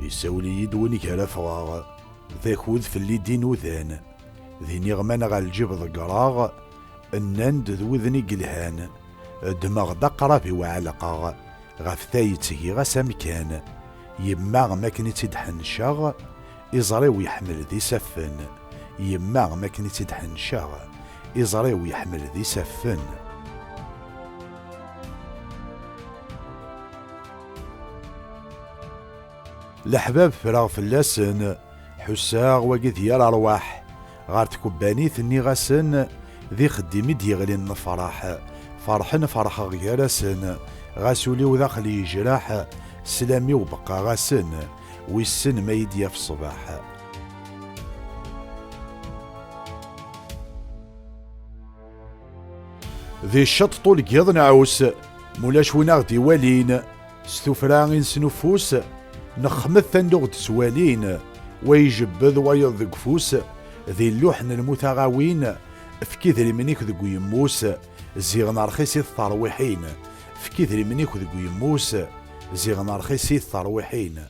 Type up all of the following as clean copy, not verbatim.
يساولي دوني كالا فراغ ذاكود في اللي دين وذان ذي نغمان غا الجبض قراغ النند ذوذني قلهان دماغ دقرابي وعلقاغ غاف ثايتهي غاس مكان يما ما كنت تدحنشاغ إزري ويحمل ذي سفن يما ما كنت تدحنشاغ إزري ويحمل ذي سفن. الأحباب فراغ فلاسن حساغ وقذ يرى أرواح غار تكباني ثني غاسن ذي خديمي ديغلين فرح فرحن فرح غيرسن غاسولي وذاخلي جراح سلامي وبقى غاسن ويسن ما يديا في الصباح. ذي الشط طول قيض نعوس مولاش وين غدي والين ستوفراغين سنفوس نخمث ثندوغ تسوالين ويجبذ ويض قفوس ذي اللوحن المتغاوين فكيذري منيك ذقو يموس زيغ نرخيسي الثروحين فكيذري منيك ذقو يموس زيغ نرخيسي الثروحين.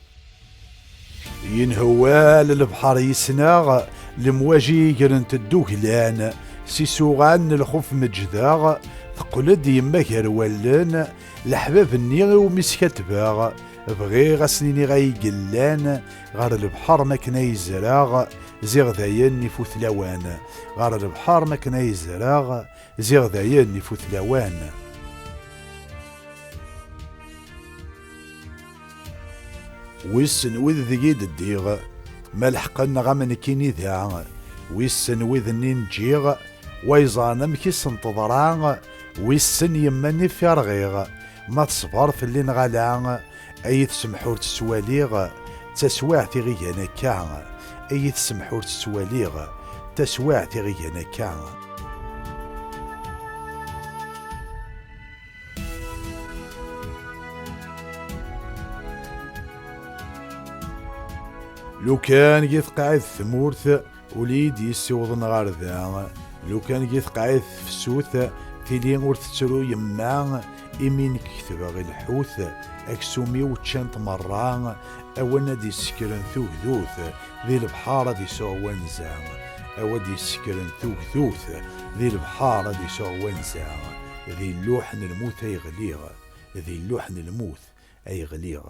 ينهوال البحر يسناغ المواجي يرن تدوغلان سيسوغان الخوف مجداغ ثقلد يما كروالان الحباب النيغي ومسكتباغ بغي غسنيني غاي قلان غار البحر ما كنا يزراغ زيغ ذاين نفوث لوان غار البحر ما كنا يزراغ زيغ ذاين نفوث لوان. ويسن وذ ذيد الديغ ملحقن غمن كيني ذا ويسن وذ نينجيغ ويزان مكيس انتظران ويسن يمني في رغيغ ما تصبر في اللي نغالان اي تسمحور تسواليغ تسواعتي غيانا كان اي تسمحور تسواليغ تسواعتي غيانا كان. لو كان يثقعد ثمورث وليد يسوضن غار ذا لو كان يثقعد في السوث تيلي ور تترو يما إمين كتب غي الحوث أكسومي وتشانت مران أولا دي سكرن ثوث ذي البحارة دي سوان زام أو دي سكرن ثوث ذي البحارة دي سوان زام ذي اللوحن الموت أي غليغ ذي اللوحن الموت أي غليغ.